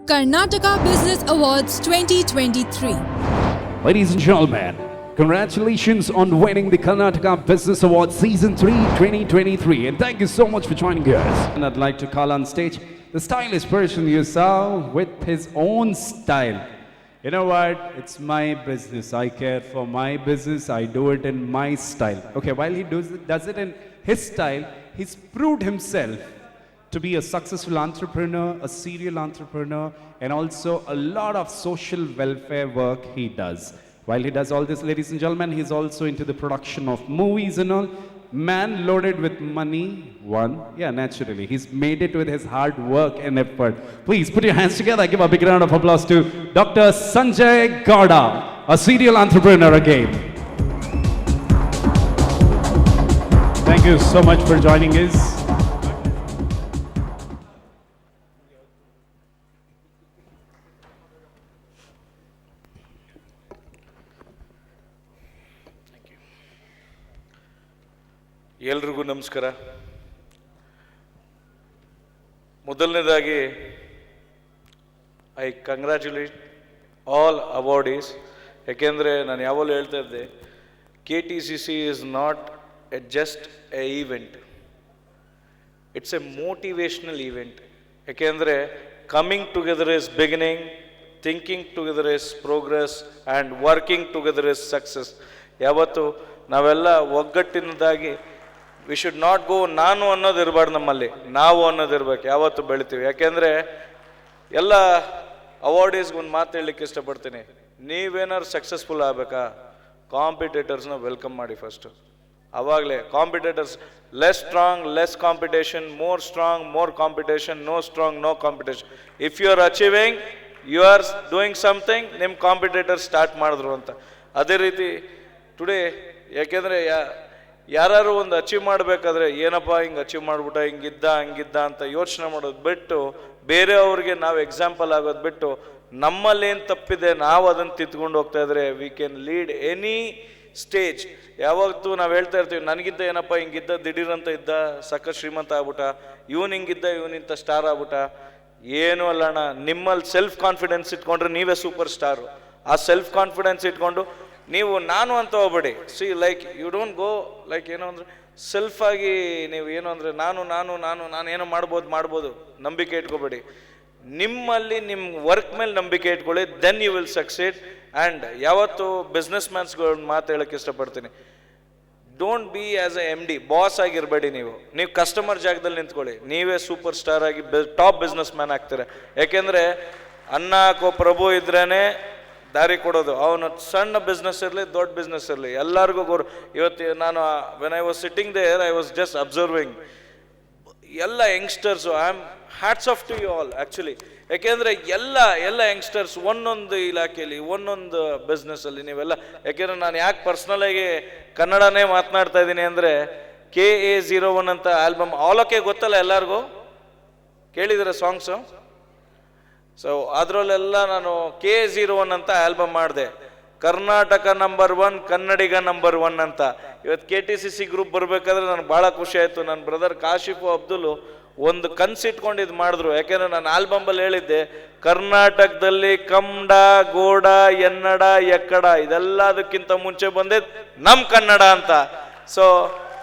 Karnataka Business Awards 2023. Ladies and gentlemen, congratulations on winning the Karnataka Business Awards Season 3 2023, and thank you so much for joining us. And I'd like to call on stage the stylish person you saw with his own style. You know what? It's my business. I care for my business. I do it in my style. Okay, while he does it in his style, he's proved himself to be a successful entrepreneur, a serial entrepreneur, and also a lot of social welfare work he does. While he does all this, ladies and gentlemen, he's also into the production of movies and all. Man loaded with money, naturally. He's made it with his hard work and effort. Please put your hands together. Give a big round of applause to Dr. Sanjay Gowda, a serial entrepreneur again. Thank you so much for joining us. ಎಲ್ರಿಗೂ ನಮಸ್ಕಾರ. ಮೊದಲನೇದಾಗಿ I congratulate all awardees. ಯಾಕೆಂದರೆ ನಾನು ಯಾವಾಗಲೂ ಹೇಳ್ತಾ ಇದ್ದೆ, KTCC is not just a event, it's a motivational event. ಯಾಕೆಂದರೆ coming together is beginning, thinking together is progress and working together is success. ಯಾವತ್ತು ನಾವೆಲ್ಲ ಒಗ್ಗಟ್ಟಿನದಾಗಿ ವಿ ಶುಡ್ ನಾಟ್ ಗೋ ನಾನು ಅನ್ನೋದು ಇರಬಾರ್ದು, ನಮ್ಮಲ್ಲಿ ನಾವು ಅನ್ನೋದು ಇರ್ಬೇಕು. ಯಾವತ್ತು ಬೆಳಿತೀವಿ. ಯಾಕೆಂದರೆ ಎಲ್ಲ ಅವಾರ್ಡೀಸ್ಗೆ ಒಂದು ಮಾತು ಹೇಳಲಿಕ್ಕೆ ಇಷ್ಟಪಡ್ತೀನಿ. ನೀವೇನಾದ್ರು ಸಕ್ಸಸ್ಫುಲ್ ಆಗಬೇಕಾ, ಕಾಂಪಿಟೇಟರ್ಸ್ನ ವೆಲ್ಕಮ್ ಮಾಡಿ ಫಸ್ಟು. ಆವಾಗಲೇ competitors less strong less competition, more strong more competition, no strong no competition. If you are achieving, you are doing something, ನಿಮ್ಮ ಕಾಂಪಿಟೇಟರ್ ಸ್ಟಾರ್ಟ್ ಮಾಡಿದ್ರು ಅಂತ. ಅದೇ ರೀತಿ ಟುಡೇ, ಯಾಕೆಂದರೆ ಯಾರು ಒಂದು ಅಚೀವ್ ಮಾಡಬೇಕಾದ್ರೆ ಏನಪ್ಪ ಹಿಂಗೆ ಅಚೀವ್ ಮಾಡಿಬಿಟ್ಟ, ಹಂಗಿದ್ದ ಅಂತ ಯೋಚನೆ ಮಾಡೋದು ಬಿಟ್ಟು, ಬೇರೆಯವ್ರಿಗೆ ನಾವು ಎಕ್ಸಾಂಪಲ್ ಆಗೋದು ಬಿಟ್ಟು, ನಮ್ಮಲ್ಲೇನು ತಪ್ಪಿದೆ ನಾವು ಅದನ್ನು ತಿದ್ಕೊಂಡು ಹೋಗ್ತಾ ಇದ್ರೆ we can lead any stage. ಯಾವತ್ತೂ ನಾವು ಹೇಳ್ತಾ ಇರ್ತೀವಿ, ನನಗಿದ್ದ ಏನಪ್ಪ ಹಿಂಗಿದ್ದ, ದಿಢೀರಂತ ಇದ್ದ ಸಖತ್ ಶ್ರೀಮಂತ ಆಗ್ಬಿಟ್ಟ, ಇವನಿಂಗಿದ್ದ ಇವನಿಂತ ಸ್ಟಾರ್ ಆಗ್ಬಿಟ್ಟ. ಏನೂ ಅಲ್ಲಣ್ಣ, ನಿಮ್ಮಲ್ಲಿ ಸೆಲ್ಫ್ ಕಾನ್ಫಿಡೆನ್ಸ್ ಇಟ್ಕೊಂಡ್ರೆ ನೀವೇ ಸೂಪರ್ ಸ್ಟಾರು. ಆ ಸೆಲ್ಫ್ ಕಾನ್ಫಿಡೆನ್ಸ್ ಇಟ್ಕೊಂಡು ನೀವು ನಾನು ಅಂತ ಹೋಗ್ಬೇಡಿ. See like you don't go like ಏನೋ ಅಂದರೆ ಸೆಲ್ಫ್ ಆಗಿ ನೀವು ಏನು ಅಂದರೆ ನಾನು ಏನೋ ಮಾಡ್ಬೋದು ನಂಬಿಕೆ ಇಟ್ಕೋಬೇಡಿ. ನಿಮ್ಮಲ್ಲಿ ನಿಮ್ಮ ವರ್ಕ್ ಮೇಲೆ ನಂಬಿಕೆ ಇಟ್ಕೊಳ್ಳಿ, then you will succeed. And ಯಾವತ್ತು ಬಿಸ್ನೆಸ್ ಮ್ಯಾನ್ಸ್ಗಳು ಮಾತು ಹೇಳೋಕ್ಕೆ ಇಷ್ಟಪಡ್ತೀನಿ, don't be as a MD, boss ಆಗಿರಬೇಡಿ. ನೀವು ಕಸ್ಟಮರ್ ಜಾಗದಲ್ಲಿ ನಿಂತ್ಕೊಳ್ಳಿ, ನೀವೇ ಸೂಪರ್ ಸ್ಟಾರ್ ಆಗಿ ಟಾಪ್ ಬಿಸ್ನೆಸ್ ಮ್ಯಾನ್ ಆಗ್ತೀರ. ಯಾಕೆಂದರೆ ಅನ್ನ ಹಾಕೋ ಪ್ರಭು ಇದ್ರೇ ದಾರಿ ಕೊಡೋದು. ಅವನು ಸಣ್ಣ ಬಿಸ್ನೆಸ್ ಇರಲಿ ದೊಡ್ಡ ಬಿಸ್ನೆಸ್ ಇರಲಿ ಎಲ್ಲರಿಗೂ ಇವತ್ತು ನಾನು when I was sitting there, I was just observing ಎಲ್ಲ youngsters. I am hats off to you all actually. ಯಾಕೆಂದರೆ ಎಲ್ಲ ಯಂಗ್ಸ್ಟರ್ಸ್ ಒಂದೊಂದು ಇಲಾಖೆಯಲ್ಲಿ ಒಂದೊಂದು ಬಿಸ್ನೆಸ್ಸಲ್ಲಿ ನೀವೆಲ್ಲ. ಯಾಕೆಂದರೆ ನಾನು ಯಾಕೆ ಪರ್ಸ್ನಲಾಗಿ ಕನ್ನಡನೇ ಮಾತನಾಡ್ತಾ ಇದ್ದೀನಿ ಅಂದರೆ, KA01 ಅಂತ ಆಲ್ಬಮ್ ಆಲೋಕೆ ಗೊತ್ತಲ್ಲ ಎಲ್ಲರಿಗೂ, ಕೇಳಿದರೆ ಸಾಂಗ್ಸು. ಸೊ ಅದರಲ್ಲೆಲ್ಲ ನಾನು KA01 ಅಂತ ಆಲ್ಬಮ್ ಮಾಡಿದೆ. ಕರ್ನಾಟಕ ನಂಬರ್ 1, ಕನ್ನಡಿಗ ನಂಬರ್ 1 ಅಂತ. ಇವತ್ತು KTCC ಗ್ರೂಪ್ ಬರಬೇಕಾದ್ರೆ ನನಗೆ ಭಾಳ ಖುಷಿ ಆಯಿತು. ನನ್ನ ಬ್ರದರ್ ಕಾಶಿಫು ಅಬ್ದುಲ್ ಒಂದು ಕನ್ಸಿಟ್ಕೊಂಡು ಇದು ಮಾಡಿದ್ರು. ಯಾಕೆಂದರೆ ನಾನು ಆಲ್ಬಮಲ್ಲಿ ಹೇಳಿದ್ದೆ, ಕರ್ನಾಟಕದಲ್ಲಿ ಕನ್ನಡ, ಗೋಡ, ಎನ್ನಡ, ಎಕ್ಕಡ ಇದೆಲ್ಲದಕ್ಕಿಂತ ಮುಂಚೆ ಬಂದಿದ್ದು ನಮ್ಮ ಕನ್ನಡ ಅಂತ. ಸೊ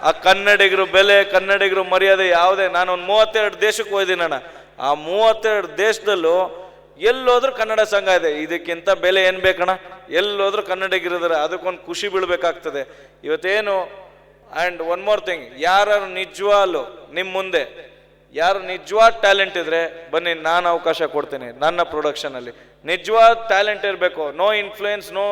ಆ ಕನ್ನಡಿಗರು ಬೆಲೆ, ಕನ್ನಡಿಗರು ಮರ್ಯಾದೆ ಯಾವುದೇ. ನಾನು ಒಂದು 32 ದೇಶಕ್ಕೆ ಹೋಯ್ತೀನಿ ಅಣ್ಣ. ಆ 32 ದೇಶದಲ್ಲೂ ಎಲ್ಲೋದ್ರೂ ಕನ್ನಡ ಸಂಘ ಇದೆ. ಇದಕ್ಕಿಂತ ಬೆಲೆ ಏನು ಬೇಕಣ್ಣ? ಎಲ್ಲೋದ್ರೂ ಕನ್ನಡಿಗರಿದ್ದಾರೆ, ಅದಕ್ಕೊಂದು ಖುಷಿ ಬೀಳ್ಬೇಕಾಗ್ತದೆ ಇವತ್ತೇನು. ಆ್ಯಂಡ್ ಒನ್ ಮೋರ್ ಥಿಂಗ್, ಯಾರು ನಿಜವಾಗ್ಲು ನಿಮ್ಮ ಮುಂದೆ ಯಾರು ನಿಜವಾದ ಟ್ಯಾಲೆಂಟ್ ಇದ್ರೆ ಬನ್ನಿ, ನಾನು ಅವಕಾಶ ಕೊಡ್ತೀನಿ. ನನ್ನ ಪ್ರೊಡಕ್ಷನಲ್ಲಿ ನಿಜವಾದ ಟ್ಯಾಲೆಂಟ್ ಇರಬೇಕು, ನೋ ಇನ್ಫ್ಲೂಯೆನ್ಸ್, ನೋ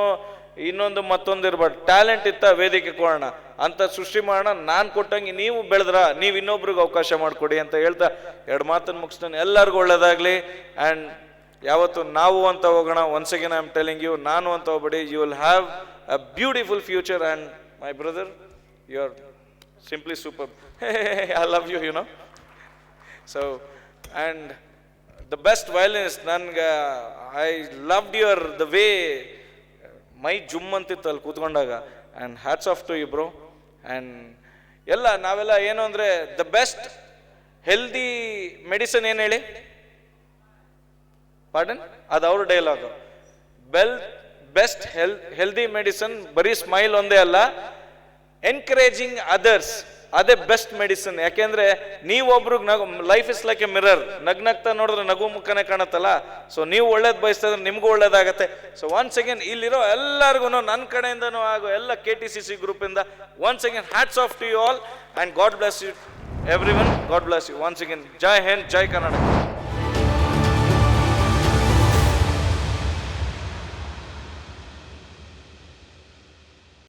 ಇನ್ನೊಂದು ಮತ್ತೊಂದು ಇರ್ಬಾರ್ದು. ಟ್ಯಾಲೆಂಟ್ ಇತ್ತ ವೇದಿಕೆ ಕೊಡೋಣ ಅಂತ ಸೃಷ್ಟಿ ಮಾಡೋಣ. ನಾನು ಕೊಟ್ಟಂಗೆ ನೀವು ಬೆಳೆದ್ರ ನೀವು ಇನ್ನೊಬ್ರಿಗೆ ಅವಕಾಶ ಮಾಡಿಕೊಡಿ ಅಂತ ಹೇಳ್ತಾ 2 ಮಾತನ್ನು ಮುಗಿಸ್ತಾನೆ. ಎಲ್ಲರಿಗೂ ಒಳ್ಳೇದಾಗಲಿ. ಆ್ಯಂಡ್ ಯಾವತ್ತು ನಾವು ಅಂತ ಹೋಗೋಣ. Once again I am telling you, ನಾನು ಅಂತ ಹೋಗ್ಬೇಡಿ. You will have a beautiful future. And my brother, you are simply super. I love you, you know. So and the best violinist, ನನಗೆ I loved your the way my ಜುಮ್ ಅಂತಿತ್ತು ಅಲ್ಲಿ ಕೂತ್ಕೊಂಡಾಗ. And hats off to you bro. And ಎಲ್ಲ ನಾವೆಲ್ಲ ಏನು ಅಂದರೆ the best healthy medicine ಏನು ಹೇಳಿ? ಪಾರ್ಡನ್, ಅದು ಅವ್ರ ಡೈಲಾಗ್. ಬೆಸ್ಟ್ ಹೆಲ್ದಿ ಮೆಡಿಸಿನ್ ಬರೀ ಸ್ಮೈಲ್ ಒಂದೇ ಅಲ್ಲ, ಎನ್ಕರೇಜಿಂಗ್ ಅದರ್ಸ್, ಅದೇ ಬೆಸ್ಟ್ ಮೆಡಿಸಿನ್. ಯಾಕೆಂದ್ರೆ ನೀವೊಬ್ರಿಗೆ life is like a mirror, ನಗ್ನಗ್ತಾ ನೋಡಿದ್ರೆ ನಗು ಮುಖನೇ ಕಾಣುತ್ತಲ್ಲ. ಸೊ ನೀವು ಒಳ್ಳೇದು ಬಯಸ್ತಿದ್ರೆ ನಿಮಗೂ ಒಳ್ಳೇದಾಗತ್ತೆ. ಸೊ ಒನ್ಸ್ ಅಗೇನ್ ಇಲ್ಲಿರೋ ಎಲ್ಲರಿಗೂ ನನ್ನ ಕಡೆಯಿಂದನೂ ಹಾಗೂ ಎಲ್ಲ KTCC ಗ್ರೂಪಿಂದ once again hats off to you all, and God bless you everyone. God bless you once again. ಜೈ ಹಿಂದ್, ಜೈ ಕರ್ನಾಟಕ.